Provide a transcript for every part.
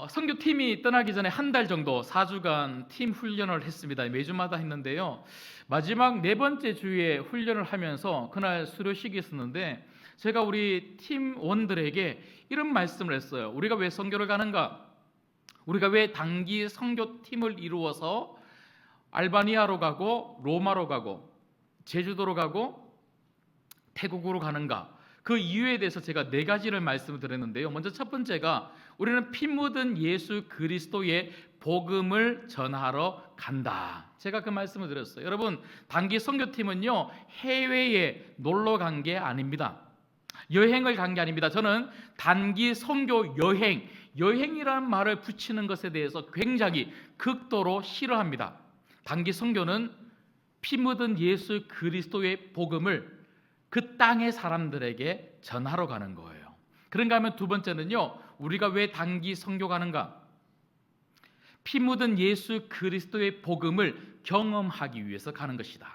선교팀이 떠나기 전에 한 달 정도 4주간 팀 훈련을 했습니다. 매주마다 했는데요. 마지막 네 번째 주에 훈련을 하면서 그날 수료식이 있었는데 제가 우리 팀원들에게 이런 말씀을 했어요. 우리가 왜 선교를 가는가? 우리가 왜 단기 선교팀을 이루어서 알바니아로 가고 로마로 가고 제주도로 가고 태국으로 가는가? 그 이유에 대해서 제가 네 가지를 말씀을 드렸는데요. 먼저 첫 번째가 우리는 피 묻은 예수 그리스도의 복음을 전하러 간다. 제가 그 말씀을 드렸어요. 여러분, 단기 선교팀은요, 해외에 놀러 간 게 아닙니다. 여행을 간 게 아닙니다. 저는 단기 선교 여행이라는 말을 붙이는 것에 대해서 굉장히 극도로 싫어합니다. 단기 선교는 피 묻은 예수 그리스도의 복음을 그 땅의 사람들에게 전하러 가는 거예요. 그런가 하면 두 번째는요, 우리가 왜 단기 선교 가는가? 피 묻은 예수 그리스도의 복음을 경험하기 위해서 가는 것이다.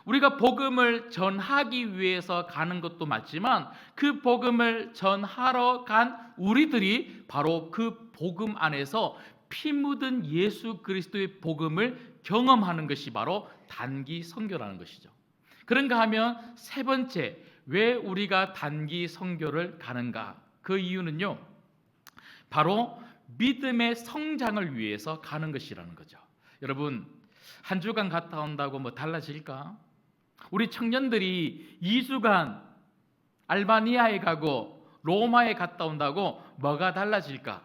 우리가 복음을 전하기 위해서 가는 것도 맞지만 그 복음을 전하러 간 우리들이 바로 그 복음 안에서 피 묻은 예수 그리스도의 복음을 경험하는 것이 바로 단기 선교라는 것이죠. 그런가 하면 세 번째, 왜 우리가 단기 선교를 가는가? 그 이유는요, 바로 믿음의 성장을 위해서 가는 것이라는 거죠. 여러분, 한 주간 갔다 온다고 뭐 달라질까? 우리 청년들이 2주간 알바니아에 가고 로마에 갔다 온다고 뭐가 달라질까?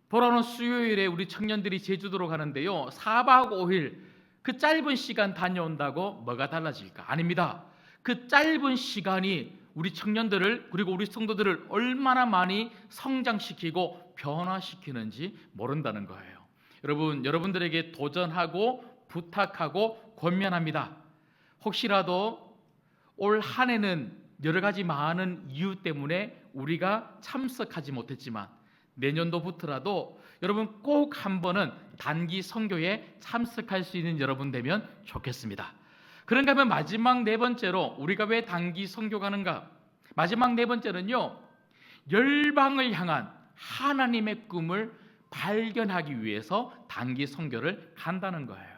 돌아오는 수요일에 우리 청년들이 제주도로 가는데요, 4박 5일 그 짧은 시간 다녀온다고 뭐가 달라질까? 아닙니다. 그 짧은 시간이 우리 청년들을 그리고 우리 성도들을 얼마나 많이 성장시키고 변화시키는지 모른다는 거예요. 여러분들에게 도전하고 부탁하고 권면합니다. 혹시라도 올 한 해는 여러 가지 많은 이유 때문에 우리가 참석하지 못했지만 내년도부터라도 여러분 꼭 한 번은 단기 선교에 참석할 수 있는 여러분 되면 좋겠습니다. 그런가 하면 마지막 네 번째로 우리가 왜 단기 선교 가는가? 마지막 네 번째는요, 열방을 향한 하나님의 꿈을 발견하기 위해서 단기 선교를 간다는 거예요.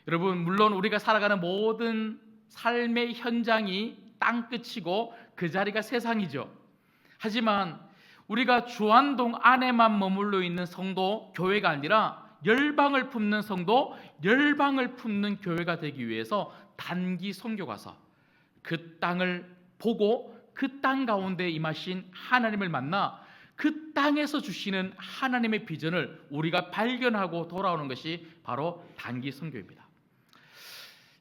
여러분, 물론 우리가 살아가는 모든 삶의 현장이 땅끝이고 그 자리가 세상이죠. 하지만 우리가 주안동 안에만 머물러 있는 성도, 교회가 아니라 열방을 품는 성도, 열방을 품는 교회가 되기 위해서 단기 선교 가서 그 땅을 보고 그 땅 가운데 임하신 하나님을 만나 그 땅에서 주시는 하나님의 비전을 우리가 발견하고 돌아오는 것이 바로 단기 선교입니다.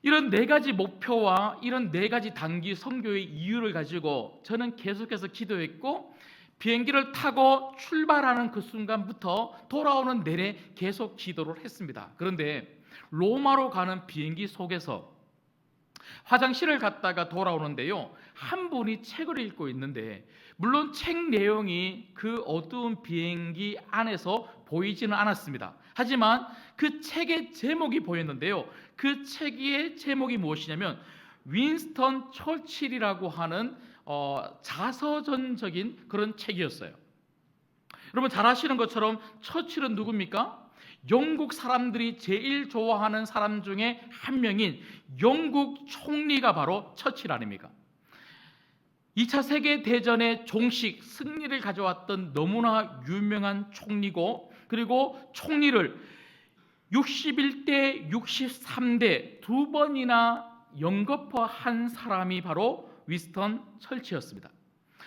이런 네 가지 목표와 이런 네 가지 단기 선교의 이유를 가지고 저는 계속해서 기도했고, 비행기를 타고 출발하는 그 순간부터 돌아오는 내내 계속 기도를 했습니다. 그런데 로마로 가는 비행기 속에서 화장실을 갔다가 돌아오는데요, 한 분이 책을 읽고 있는데 물론 책 내용이 그 어두운 비행기 안에서 보이지는 않았습니다. 하지만 그 책의 제목이 보였는데요, 그 책의 제목이 무엇이냐면 윈스턴 처칠이라고 하는 자서전적인 그런 책이었어요. 여러분 잘 아시는 것처럼 처칠은 누굽니까? 영국 사람들이 제일 좋아하는 사람 중에 한 명인 영국 총리가 바로 처칠 아닙니까? 2차 세계대전의 종식 승리를 가져왔던 너무나 유명한 총리고, 그리고 총리를 61대 63대 두 번이나 영거포한 사람이 바로 윈스턴 처칠이었습니다.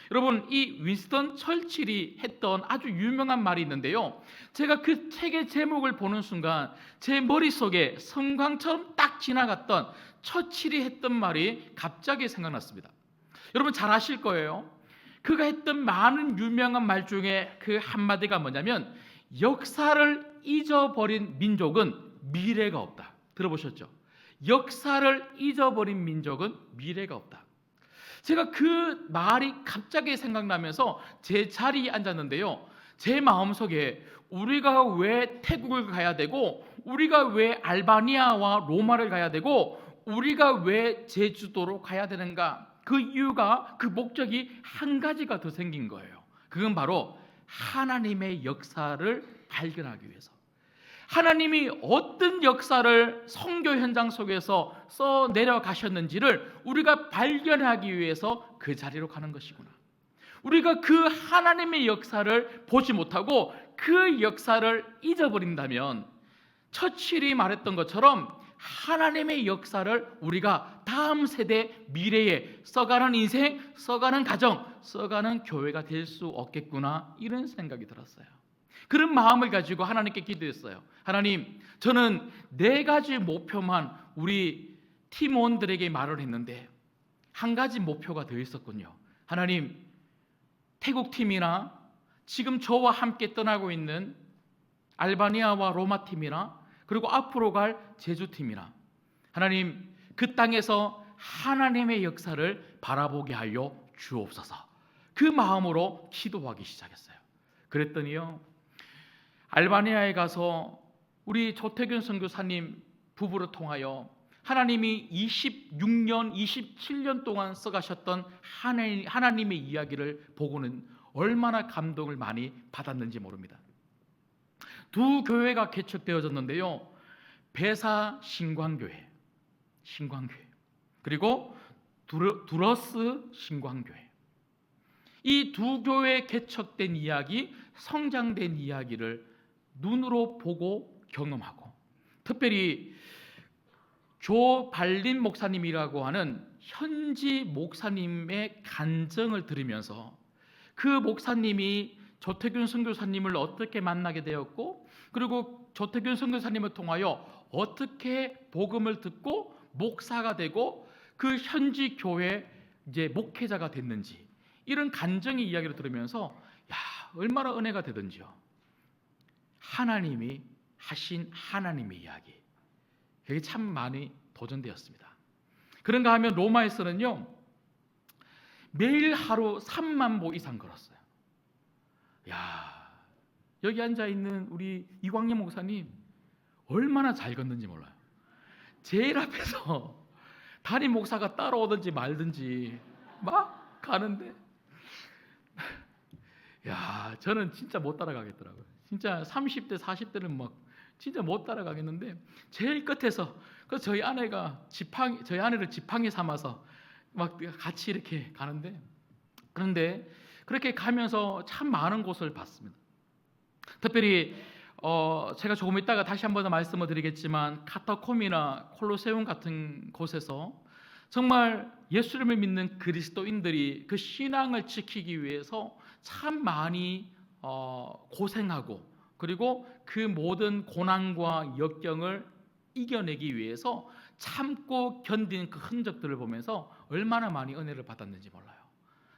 여러분, 이 윈스턴 처칠이 했던 아주 유명한 말이 있는데요, 제가 그 책의 제목을 보는 순간 제 머릿속에 성광처럼 딱 지나갔던 처칠이 했던 말이 갑자기 생각났습니다. 여러분 잘 아실 거예요. 그가 했던 많은 유명한 말 중에 그 한마디가 뭐냐면 역사를 잊어버린 민족은 미래가 없다. 들어보셨죠? 역사를 잊어버린 민족은 미래가 없다. 제가 그 말이 갑자기 생각나면서 제 자리에 앉았는데요, 제 마음속에 우리가 왜 태국을 가야 되고, 우리가 왜 알바니아와 로마를 가야 되고, 우리가 왜 제주도로 가야 되는가? 그 이유가, 그 목적이 한 가지가 더 생긴 거예요. 그건 바로 하나님의 역사를 발견하기 위해서, 하나님이 어떤 역사를 선교 현장 속에서 써 내려가셨는지를 우리가 발견하기 위해서 그 자리로 가는 것이구나. 우리가 그 하나님의 역사를 보지 못하고 그 역사를 잊어버린다면 처칠이 말했던 것처럼 하나님의 역사를 우리가 다음 세대 미래에 써가는 인생, 써가는 가정, 써가는 교회가 될 수 없겠구나, 이런 생각이 들었어요. 그런 마음을 가지고 하나님께 기도했어요. 하나님, 저는 4가지 목표만 우리 팀원들에게 말을 했는데 한 가지 목표가 더 있었군요. 하나님, 태국 팀이나 지금 저와 함께 떠나고 있는 알바니아와 로마 팀이나 그리고 앞으로 갈 제주 팀이나, 하나님, 그 땅에서 하나님의 역사를 바라보게 하여 주옵소서. 그 마음으로 기도하기 시작했어요. 그랬더니요, 알바니아에 가서 우리 조태균 선교사님 부부를 통하여 하나님이 26년, 27년 동안 써가셨던 하나님의 이야기를 보고는 얼마나 감동을 많이 받았는지 모릅니다. 2 교회가 개척되어졌는데요, 배사 신광교회, 그리고 두러스 신광교회, 이 2 교회 개척된 이야기, 성장된 이야기를 눈으로 보고 경험하고, 특별히 조 발린 목사님이라고 하는 현지 목사님의 간증을 들으면서 그 목사님이 조태균 선교사님을 어떻게 만나게 되었고, 그리고 조태균 선교사님을 통하여 어떻게 복음을 듣고 목사가 되고 그 현지 교회 이제 목회자가 됐는지, 이런 간증의 이야기를 들으면서 야, 얼마나 은혜가 되든지요. 하나님이 하신 하나님의 이야기, 그게 참 많이 도전되었습니다. 그런가 하면 로마에서는요, 매일 하루 3만 보 이상 걸었어요. 야, 여기 앉아 있는 우리 이광림 목사님 얼마나 잘 걷는지 몰라요. 제일 앞에서 담임 목사가 따라오든지 말든지 막 가는데, 야, 저는 진짜 못 따라가겠더라고요. 진짜 30대, 40대는 막 진짜 못 따라가겠는데, 제일 끝에서 그래서 저희 아내를 지팡이 삼아서 막 같이 이렇게 가는데, 그런데 그렇게 가면서 참 많은 곳을 봤습니다. 특별히 제가 조금 있다가 다시 한 번 더 말씀을 드리겠지만, 카타콤이나 콜로세움 같은 곳에서 정말 예수님을 믿는 그리스도인들이 그 신앙을 지키기 위해서 참 많이 고생하고, 그리고 그 모든 고난과 역경을 이겨내기 위해서 참고 견딘 그 흔적들을 보면서 얼마나 많이 은혜를 받았는지 몰라요.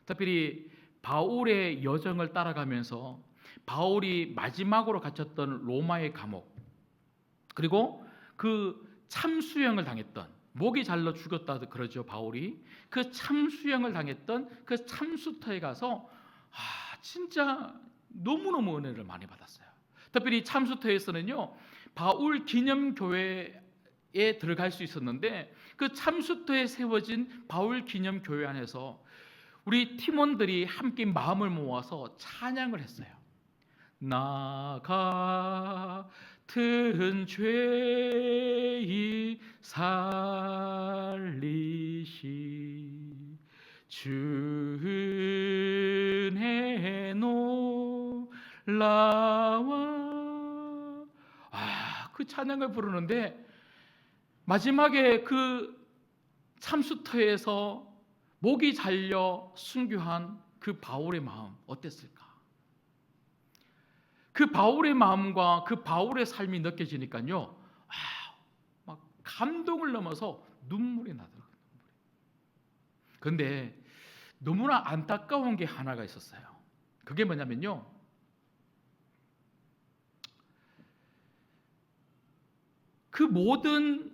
특별히 바울의 여정을 따라가면서 바울이 마지막으로 갇혔던 로마의 감옥, 그리고 그 참수형을 당했던, 목이 잘려 죽었다 그러죠, 바울이. 그 참수형을 당했던 그 참수터에 가서 진짜 너무너무 은혜를 많이 받았어요. 특별히 참수터에서는요, 바울 기념교회에 들어갈 수 있었는데, 그 참수터에 세워진 바울 기념교회 안에서 우리 팀원들이 함께 마음을 모아서 찬양을 했어요. 나 같은 죄인 살리시 주 은혜 놀라와. 그 찬양을 부르는데 마지막에 그 참수터에서 목이 잘려 순교한 그 바울의 마음 어땠을까? 그 바울의 마음과 그 바울의 삶이 느껴지니까요, 막 감동을 넘어서 눈물이 나더라고요. 그런데 너무나 안타까운 게 하나가 있었어요. 그게 뭐냐면요, 그 모든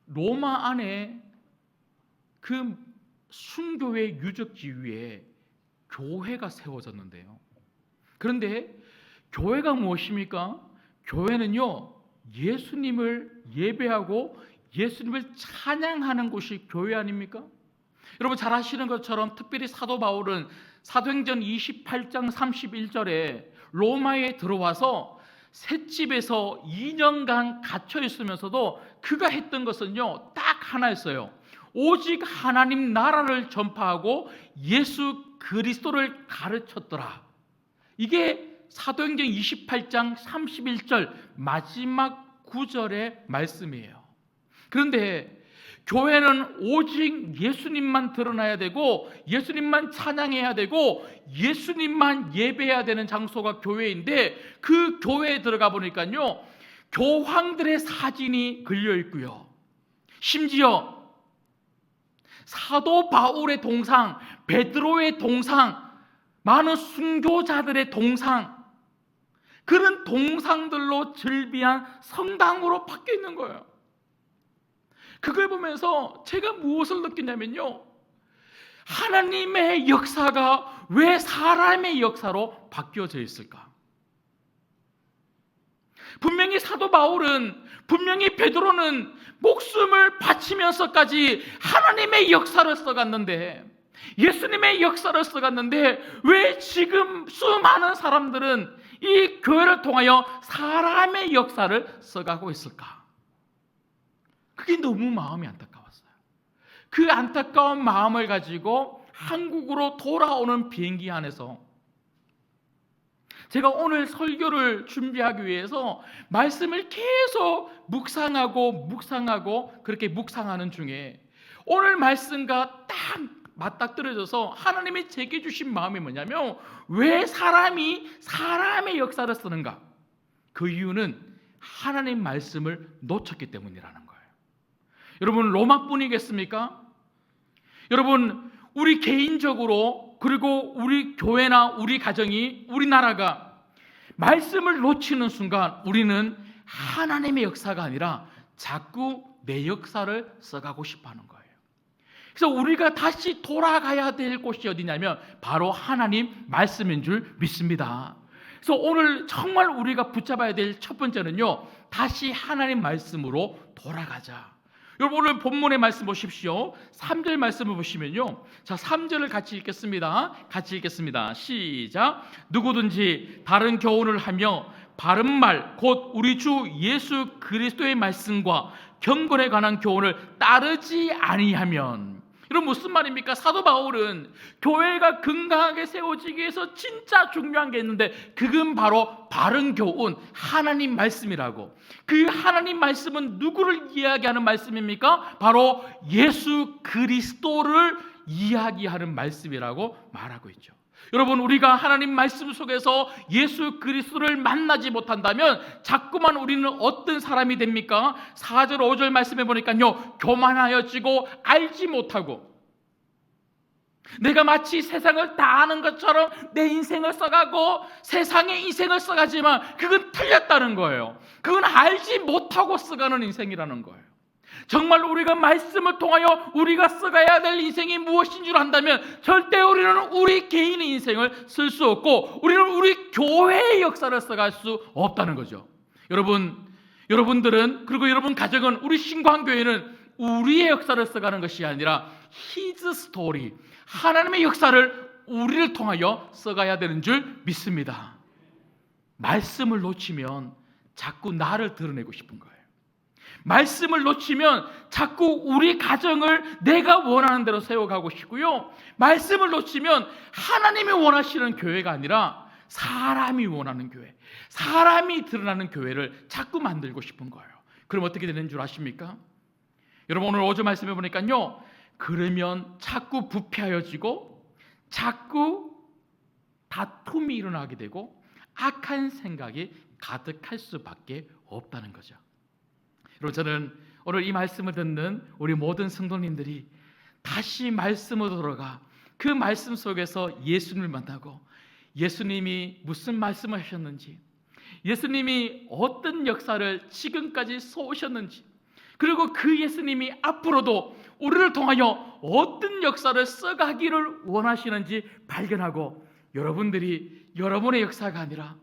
로마 안에 그 순교의 유적지 위에 교회가 세워졌는데요, 그런데 교회가 무엇입니까? 교회는요, 예수님을 예배하고 예수님을 찬양하는 곳이 교회 아닙니까? 여러분 잘 아시는 것처럼 특별히 사도 바울은 사도행전 28장 31절에 로마에 들어와서 셋집에서 2년간 갇혀 있으면서도 그가 했던 것은요, 딱 하나였어요. 오직 하나님 나라를 전파하고 예수 그리스도를 가르쳤더라. 이게 사도행전 28장 31절 마지막 구절의 말씀이에요. 그런데 교회는 오직 예수님만 드러나야 되고 예수님만 찬양해야 되고 예수님만 예배해야 되는 장소가 교회인데, 그 교회에 들어가 보니까요, 교황들의 사진이 걸려 있고요, 심지어 사도 바울의 동상, 베드로의 동상, 많은 순교자들의 동상, 그런 동상들로 즐비한 성당으로 바뀌어 있는 거예요. 그걸 보면서 제가 무엇을 느끼냐면요, 하나님의 역사가 왜 사람의 역사로 바뀌어져 있을까? 분명히 사도 바울은, 분명히 베드로는 목숨을 바치면서까지 하나님의 역사를 써갔는데, 예수님의 역사를 써갔는데, 왜 지금 수많은 사람들은 이 교회를 통하여 사람의 역사를 써가고 있을까? 그게 너무 마음이 안타까웠어요. 그 안타까운 마음을 가지고 한국으로 돌아오는 비행기 안에서 제가 오늘 설교를 준비하기 위해서 말씀을 계속 묵상하고 그렇게 묵상하는 중에 오늘 말씀과 딱 맞닥뜨려져서 하나님이 제게 주신 마음이 뭐냐면, 왜 사람이 사람의 역사를 쓰는가? 그 이유는 하나님 말씀을 놓쳤기 때문이라는 거예요. 여러분, 로마뿐이겠습니까? 여러분, 우리 개인적으로, 그리고 우리 교회나 우리 가정이, 우리나라가 말씀을 놓치는 순간 우리는 하나님의 역사가 아니라 자꾸 내 역사를 써가고 싶어하는 거예요. 그래서 우리가 다시 돌아가야 될 곳이 어디냐면 바로 하나님 말씀인 줄 믿습니다. 그래서 오늘 정말 우리가 붙잡아야 될 첫 번째는요, 다시 하나님 말씀으로 돌아가자. 여러분, 오늘 본문의 말씀 보십시오. 3절 말씀을 보시면요, 자, 3절을 같이 읽겠습니다. 시작. 누구든지 다른 교훈을 하며 바른 말, 곧 우리 주 예수 그리스도의 말씀과 경건에 관한 교훈을 따르지 아니하면. 여러분, 무슨 말입니까? 사도 바울은 교회가 건강하게 세워지기 위해서 진짜 중요한 게 있는데, 그건 바로 바른 교훈, 하나님 말씀이라고. 그 하나님 말씀은 누구를 이야기하는 말씀입니까? 바로 예수 그리스도를 이야기하는 말씀이라고 말하고 있죠. 여러분, 우리가 하나님 말씀 속에서 예수 그리스도를 만나지 못한다면 자꾸만 우리는 어떤 사람이 됩니까? 4절 5절 말씀해 보니까요, 교만하여지고 알지 못하고, 내가 마치 세상을 다 아는 것처럼 내 인생을 써가고 세상의 인생을 써가지만 그건 틀렸다는 거예요. 그건 알지 못하고 써가는 인생이라는 거예요. 정말 우리가 말씀을 통하여 우리가 써가야 될 인생이 무엇인 줄 안다면 절대 우리는 우리 개인의 인생을 쓸 수 없고 우리는 우리 교회의 역사를 써갈 수 없다는 거죠. 여러분들은, 그리고 여러분 가정은, 우리 신광교회는 우리의 역사를 써가는 것이 아니라 His story, 하나님의 역사를 우리를 통하여 써가야 되는 줄 믿습니다. 말씀을 놓치면 자꾸 나를 드러내고 싶은 거예요. 말씀을 놓치면 자꾸 우리 가정을 내가 원하는 대로 세워가고 싶고요, 말씀을 놓치면 하나님이 원하시는 교회가 아니라 사람이 원하는 교회, 사람이 드러나는 교회를 자꾸 만들고 싶은 거예요. 그럼 어떻게 되는 줄 아십니까? 여러분, 오늘 5절 말씀해 보니까요, 그러면 자꾸 부패하여지고 자꾸 다툼이 일어나게 되고 악한 생각이 가득할 수밖에 없다는 거죠. 여러분, 저는 오늘 이 말씀을 듣는 우리 모든 성도님들이 다시 말씀으로 돌아가 그 말씀 속에서 예수님을 만나고, 예수님이 무슨 말씀을 하셨는지, 예수님이 어떤 역사를 지금까지 써오셨는지, 그리고 그 예수님이 앞으로도 우리를 통하여 어떤 역사를 써가기를 원하시는지 발견하고, 여러분들이 여러분의 역사가 아니라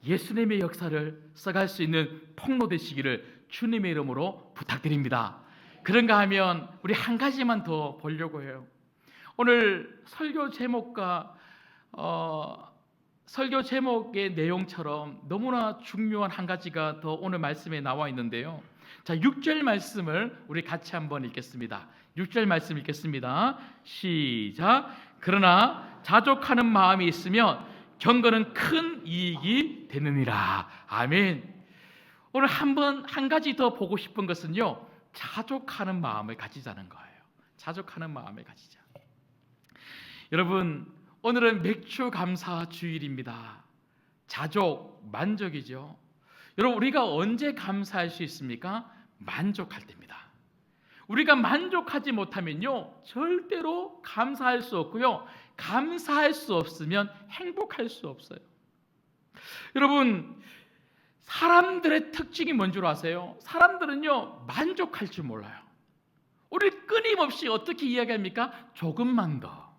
예수님의 역사를 써갈 수 있는 통로 되시기를 주님의 이름으로 부탁드립니다. 그런가 하면 우리 한 가지만 더 보려고 해요. 오늘 설교 제목의 내용처럼 너무나 중요한 한 가지가 더 오늘 말씀에 나와 있는데요. 자, 6절 말씀을 우리 같이 한번 읽겠습니다. 6절 말씀 읽겠습니다. 시작. 그러나 자족하는 마음이 있으면 경건은 큰 이익이 되느니라. 아멘. 오늘 한 가지 더 보고 싶은 것은요, 자족하는 마음을 가지자는 거예요. 자족하는 마음을 가지자. 여러분, 오늘은 맥주 감사 주일입니다. 자족, 만족이죠. 여러분, 우리가 언제 감사할 수 있습니까? 만족할 때입니다. 우리가 만족하지 못하면요, 절대로 감사할 수 없고요, 감사할 수 없으면 행복할 수 없어요. 여러분, 사람들의 특징이 뭔 줄 아세요? 사람들은요, 만족할 줄 몰라요. 우리 끊임없이 어떻게 이야기합니까? 조금만 더.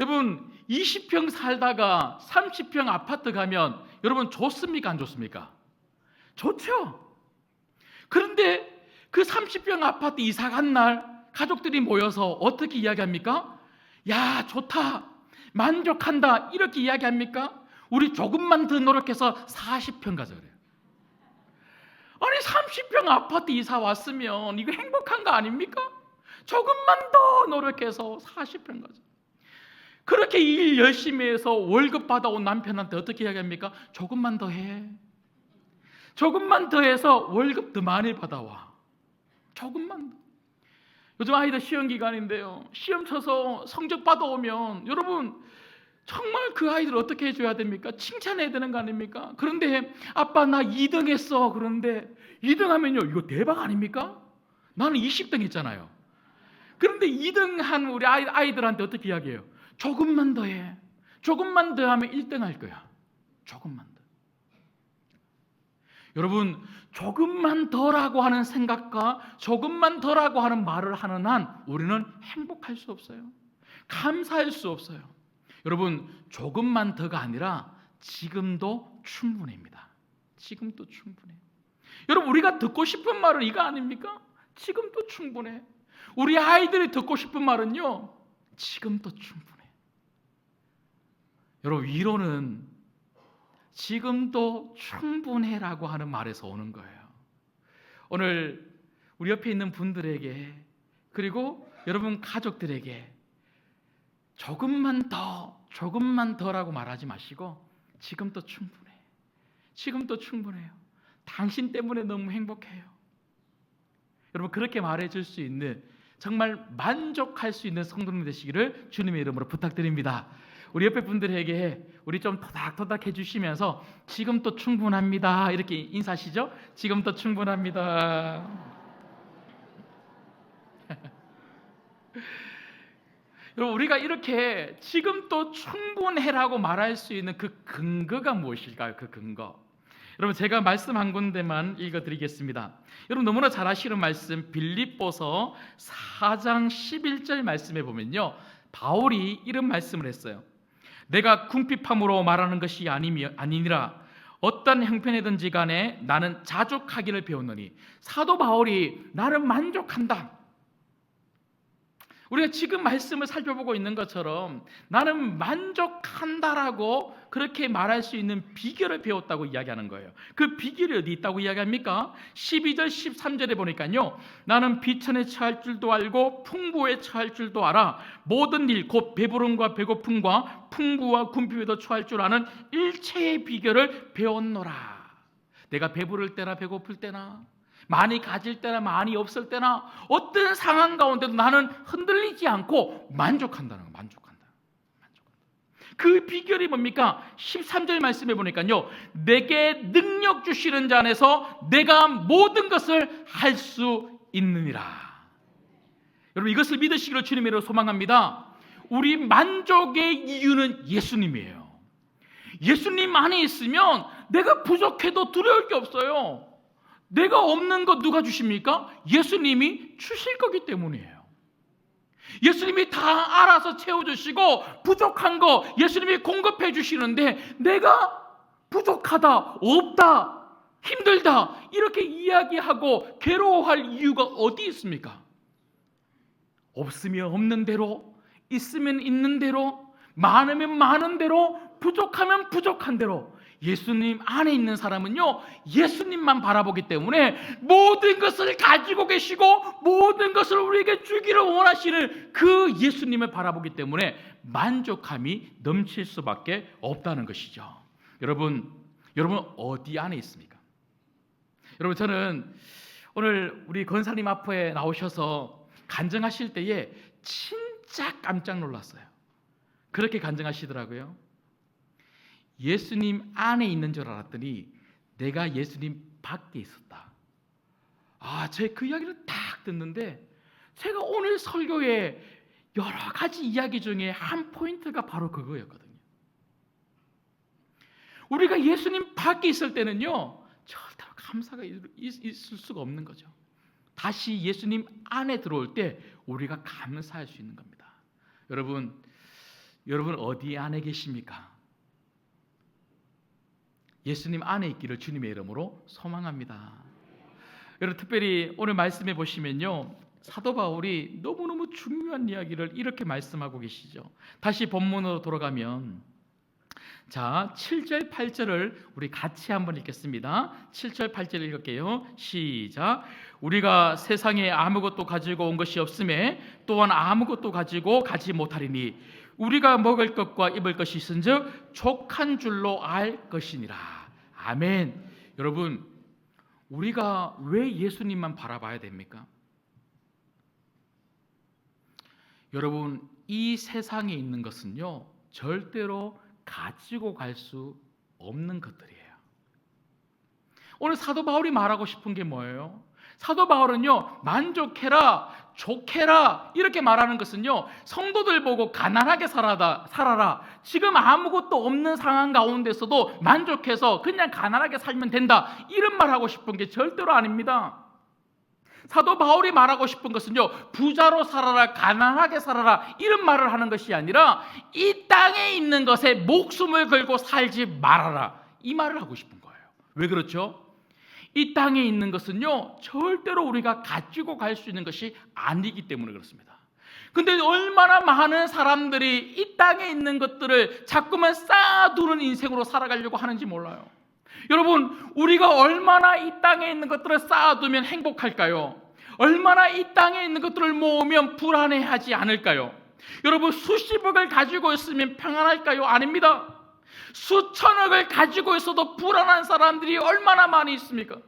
여러분, 20평 살다가 30평 아파트 가면 여러분 좋습니까? 안 좋습니까? 좋죠. 그런데 그 30평 아파트 이사 간 날 가족들이 모여서 어떻게 이야기합니까? 야, 좋다, 만족한다, 이렇게 이야기합니까? 우리 조금만 더 노력해서 40평 가자 그래요. 아니, 30평 아파트 이사 왔으면 이거 행복한 거 아닙니까? 조금만 더 노력해서 40평 가자. 그렇게 일 열심히 해서 월급 받아온 남편한테 어떻게 이야기합니까? 조금만 더 해. 조금만 더 해서 월급 더 많이 받아와. 조금만 더. 요즘 아이들 시험 기간인데요, 시험 쳐서 성적 받아오면 여러분 정말 그 아이들 어떻게 해줘야 됩니까? 칭찬해야 되는 거 아닙니까? 그런데 아빠 나 2등 했어. 그런데 2등 하면요, 이거 대박 아닙니까? 나는 20등 했잖아요. 그런데 2등 한 우리 아이들한테 어떻게 이야기해요? 조금만 더 해. 조금만 더 하면 1등 할 거야. 조금만 더. 여러분, 조금만 더라고 하는 생각과 조금만 더라고 하는 말을 하는 한 우리는 행복할 수 없어요. 감사할 수 없어요. 여러분, 조금만 더가 아니라 지금도 충분합니다. 지금도 충분해. 여러분, 우리가 듣고 싶은 말은 이거 아닙니까? 지금도 충분해. 우리 아이들이 듣고 싶은 말은요, 지금도 충분해. 여러분, 위로는 지금도 충분해라고 하는 말에서 오는 거예요. 오늘 우리 옆에 있는 분들에게, 그리고 여러분 가족들에게 조금만 더라고 말하지 마시고 지금도 충분해. 지금도 충분해요. 당신 때문에 너무 행복해요. 여러분, 그렇게 말해줄 수 있는, 정말 만족할 수 있는 성도님 되시기를 주님의 이름으로 부탁드립니다. 우리 옆에 분들에게 우리 좀 토닥토닥 해주시면서 지금도 충분합니다, 이렇게 인사하시죠. 지금도 충분합니다. 여러분, 우리가 이렇게 지금도 충분해라고 말할 수 있는 그 근거가 무엇일까요? 그 근거. 여러분, 제가 말씀 한 군데만 읽어드리겠습니다. 여러분, 너무나 잘 아시는 말씀, 빌립보서 4장 11절 말씀에 보면요, 바울이 이런 말씀을 했어요. 내가 궁핍함으로 말하는 것이 아니니라. 어떤 형편이든지 간에 나는 자족하기를 배웠노니. 사도 바울이 나는 만족한다. 우리가 지금 말씀을 살펴보고 있는 것처럼 나는 만족한다라고 그렇게 말할 수 있는 비결을 배웠다고 이야기하는 거예요. 그 비결이 어디 있다고 이야기합니까? 12절 13절에 보니까요, 나는 비천에 처할 줄도 알고 풍부에 처할 줄도 알아. 모든 일 곧 배부름과 배고픔과 풍부와 궁핍에도 처할 줄 아는 일체의 비결을 배웠노라. 내가 배부를 때나 배고플 때나, 많이 가질 때나 많이 없을 때나, 어떤 상황 가운데도 나는 흔들리지 않고 만족한다는 거예요. 만족한다. 그 비결이 뭡니까? 13절 말씀해 보니까요, 내게 능력 주시는 자 안에서 내가 모든 것을 할 수 있느니라. 여러분, 이것을 믿으시기를 주님으로 소망합니다. 우리 만족의 이유는 예수님이에요. 예수님 안에 있으면 내가 부족해도 두려울 게 없어요. 내가 없는 것 누가 주십니까? 예수님이 주실 거기 때문이에요. 예수님이 다 알아서 채워주시고 부족한 거 예수님이 공급해 주시는데, 내가 부족하다, 없다, 힘들다 이렇게 이야기하고 괴로워할 이유가 어디 있습니까? 없으면 없는 대로, 있으면 있는 대로, 많으면 많은 대로, 부족하면 부족한 대로 예수님 안에 있는 사람은요, 예수님만 바라보기 때문에 모든 것을 가지고 계시고 모든 것을 우리에게 주기를 원하시는 그 예수님을 바라보기 때문에 만족함이 넘칠 수밖에 없다는 것이죠. 여러분 어디 안에 있습니까? 여러분, 저는 오늘 우리 권사님 앞에 나오셔서 간증하실 때에 진짜 깜짝 놀랐어요. 그렇게 간증하시더라고요. 예수님 안에 있는 줄 알았더니 내가 예수님 밖에 있었다. 제가 그 이야기를 딱 듣는데 제가 오늘 설교의 여러 가지 이야기 중에 한 포인트가 바로 그거였거든요. 우리가 예수님 밖에 있을 때는요, 절대로 감사가 있을 수가 없는 거죠. 다시 예수님 안에 들어올 때 우리가 감사할 수 있는 겁니다. 여러분 어디 안에 계십니까? 예수님 안에 있기를 주님의 이름으로 소망합니다. 여러분, 특별히 오늘 말씀해 보시면요, 사도 바울이 너무너무 중요한 이야기를 이렇게 말씀하고 계시죠. 다시 본문으로 돌아가면, 자, 7절 8절을 우리 같이 한번 읽겠습니다. 7절 8절 읽을게요. 시작. 우리가 세상에 아무것도 가지고 온 것이 없음에 또한 아무것도 가지고 가지 못하리니 우리가 먹을 것과 입을 것이 있은즉 족한 줄로 알 것이니라. 아멘. 여러분, 우리가 왜 예수님만 바라봐야 됩니까? 여러분, 이 세상에 있는 것은요, 절대로 가지고 갈 수 없는 것들이에요. 오늘 사도 바울이 말하고 싶은 게 뭐예요? 사도 바울은요, 만족해라, 좋게라 이렇게 말하는 것은요, 성도들 보고 가난하게 살아라, 지금 아무것도 없는 상황 가운데서도 만족해서 그냥 가난하게 살면 된다, 이런 말하고 싶은 게 절대로 아닙니다. 사도 바울이 말하고 싶은 것은요, 부자로 살아라, 가난하게 살아라 이런 말을 하는 것이 아니라 이 땅에 있는 것에 목숨을 걸고 살지 말아라, 이 말을 하고 싶은 거예요. 왜 그렇죠? 이 땅에 있는 것은요, 절대로 우리가 가지고 갈 수 있는 것이 아니기 때문에 그렇습니다. 근데 얼마나 많은 사람들이 이 땅에 있는 것들을 자꾸만 쌓아두는 인생으로 살아가려고 하는지 몰라요. 여러분, 우리가 얼마나 이 땅에 있는 것들을 쌓아두면 행복할까요? 얼마나 이 땅에 있는 것들을 모으면 불안해하지 않을까요? 여러분, 수십억을 가지고 있으면 평안할까요? 아닙니다. 수천억을 가지고 있어도 불안한 사람들이 얼마나 많이 있습니까?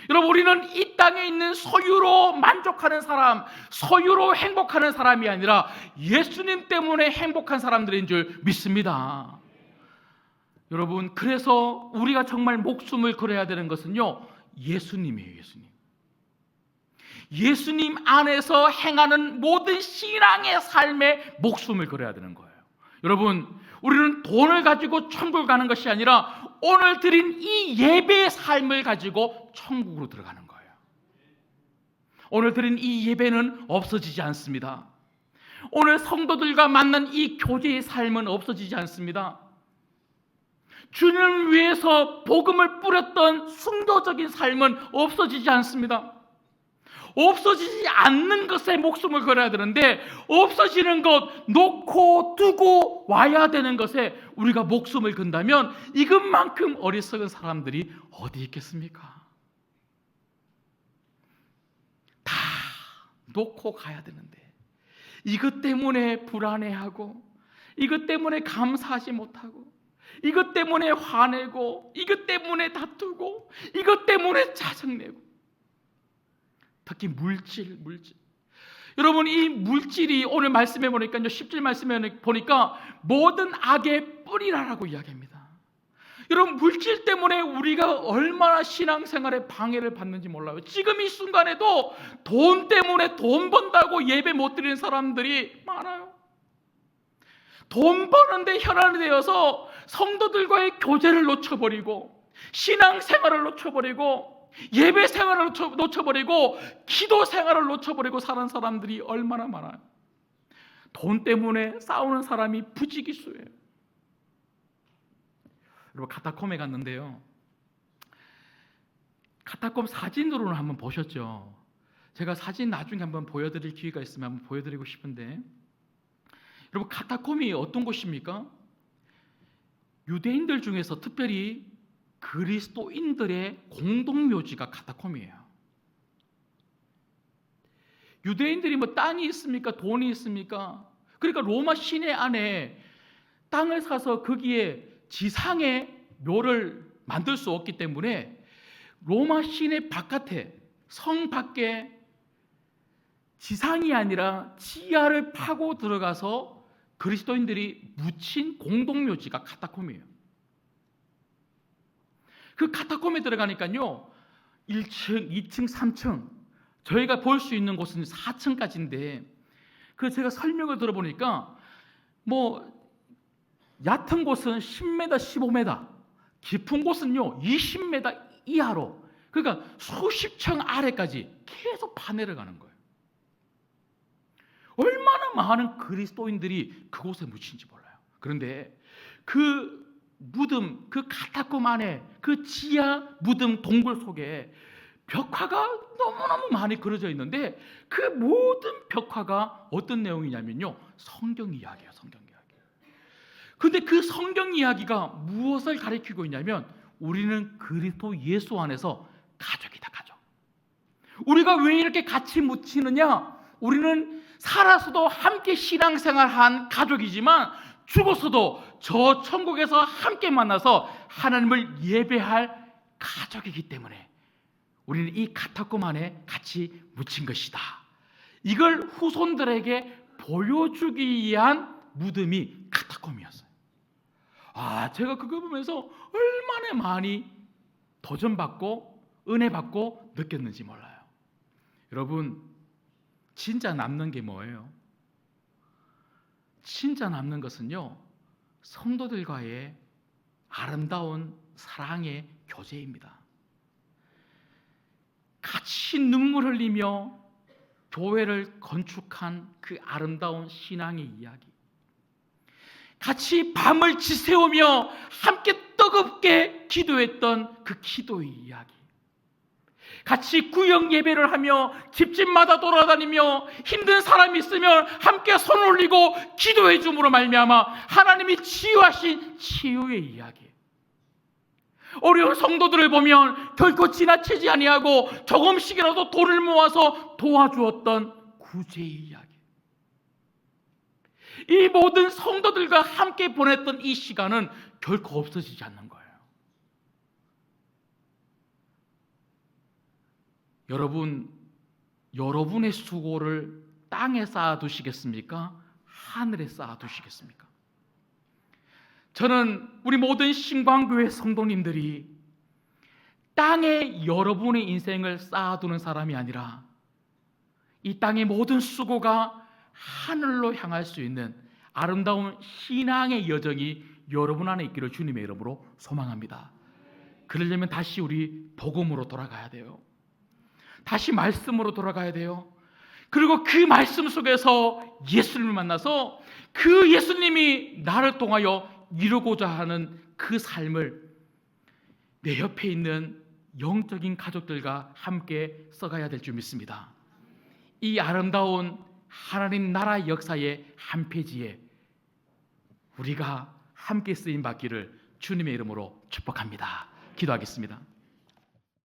여러분, 우리는 이 땅에 있는 소유로 만족하는 사람, 소유로 행복하는 사람이 아니라 예수님 때문에 행복한 사람들인 줄 믿습니다. 여러분, 그래서 우리가 정말 목숨을 걸어야 되는 것은요, 예수님이에요. 예수님 안에서 행하는 모든 신앙의 삶에 목숨을 걸어야 되는 거예요. 여러분, 우리는 돈을 가지고 천국을 가는 것이 아니라 오늘 드린 이 예배의 삶을 가지고 천국으로 들어가는 거예요. 오늘 드린 이 예배는 없어지지 않습니다. 오늘 성도들과 만난 이 교제의 삶은 없어지지 않습니다. 주님을 위해서 복음을 뿌렸던 순교적인 삶은 없어지지 않습니다. 없어지지 않는 것에 목숨을 걸어야 되는데 없어지는 것, 놓고 두고 와야 되는 것에 우리가 목숨을 건다면 이것만큼 어리석은 사람들이 어디 있겠습니까? 다 놓고 가야 되는데 이것 때문에 불안해하고, 이것 때문에 감사하지 못하고, 이것 때문에 화내고, 이것 때문에 다투고, 이것 때문에 짜증내고, 특히 물질. 여러분, 이 물질이 오늘 말씀해 보니까요, 10절 말씀해 보니까 모든 악의 뿌리라라고 이야기합니다. 여러분, 물질 때문에 우리가 얼마나 신앙생활에 방해를 받는지 몰라요. 지금 이 순간에도 돈 때문에 돈 번다고 예배 못 드리는 사람들이 많아요. 돈 버는데 혈안이 되어서 성도들과의 교제를 놓쳐버리고, 신앙생활을 놓쳐버리고, 예배 생활을 놓쳐버리고, 기도 생활을 놓쳐버리고 사는 사람들이 얼마나 많아요. 돈 때문에 싸우는 사람이 부지기수예요. 여러분, 카타콤에 갔는데요, 카타콤 사진으로는 한번 보셨죠? 제가 사진 나중에 한번 보여드릴 기회가 있으면 한번 보여드리고 싶은데, 여러분 카타콤이 어떤 곳입니까? 유대인들 중에서 특별히 그리스도인들의 공동묘지가 카타콤이에요. 유대인들이 뭐 땅이 있습니까? 돈이 있습니까? 그러니까 로마 시내 안에 땅을 사서 거기에 지상의 묘를 만들 수 없기 때문에 로마 시내 바깥에, 성 밖에 지상이 아니라 지하를 파고 들어가서 그리스도인들이 묻힌 공동묘지가 카타콤이에요. 그 카타콤에 들어가니까요, 1층, 2층, 3층, 저희가 볼 수 있는 곳은 4층까지인데, 그 제가 설명을 들어보니까 뭐 얕은 곳은 10m, 15m, 깊은 곳은요 20m 이하로, 그러니까 수십 층 아래까지 계속 파내려가는 거예요. 얼마나 많은 그리스도인들이 그곳에 묻힌지 몰라요. 그런데 그 무덤, 그 카타콤 안에, 그 지하 무덤 동굴 속에 벽화가 너무너무 많이 그려져 있는데, 그 모든 벽화가 어떤 내용이냐면요, 성경 이야기예요. 성경 이야기. 근데 그 성경 이야기가 무엇을 가리키고 있냐면, 우리는 그리스도 예수 안에서 가족이다, 가족. 우리가 왜 이렇게 같이 묻히느냐? 우리는 살아서도 함께 신앙생활한 가족이지만 죽어서도 저 천국에서 함께 만나서 하나님을 예배할 가족이기 때문에 우리는 이 카타콤 안에 같이 묻힌 것이다. 이걸 후손들에게 보여주기 위한 무덤이 카타콤이었어요. 제가 그거 보면서 얼마나 많이 도전받고 은혜받고 느꼈는지 몰라요. 여러분, 진짜 남는 게 뭐예요? 진짜 남는 것은요, 성도들과의 아름다운 사랑의 교제입니다. 같이 눈물 흘리며 교회를 건축한 그 아름다운 신앙의 이야기, 같이 밤을 지새우며 함께 뜨겁게 기도했던 그 기도의 이야기, 같이 구역 예배를 하며 집집마다 돌아다니며 힘든 사람이 있으면 함께 손 올리고 기도해 줌으로 말미암아 하나님이 치유하신 치유의 이야기, 어려운 성도들을 보면 결코 지나치지 아니하고 조금씩이라도 돈을 모아서 도와주었던 구제의 이야기, 이 모든 성도들과 함께 보냈던 이 시간은 결코 없어지지 않는 거예요. 여러분, 여러분의 수고를 땅에 쌓아두시겠습니까? 하늘에 쌓아두시겠습니까? 저는 우리 모든 신광교회 성도님들이 땅에 여러분의 인생을 쌓아두는 사람이 아니라 이 땅의 모든 수고가 하늘로 향할 수 있는 아름다운 신앙의 여정이 여러분 안에 있기를 주님의 이름으로 소망합니다. 그러려면 다시 우리 복음으로 돌아가야 돼요. 다시 말씀으로 돌아가야 돼요. 그리고 그 말씀 속에서 예수님을 만나서 그 예수님이 나를 통하여 이루고자 하는 그 삶을 내 옆에 있는 영적인 가족들과 함께 써가야 될 줄 믿습니다. 이 아름다운 하나님 나라 역사의 한 페이지에 우리가 함께 쓰임 받기를 주님의 이름으로 축복합니다. 기도하겠습니다.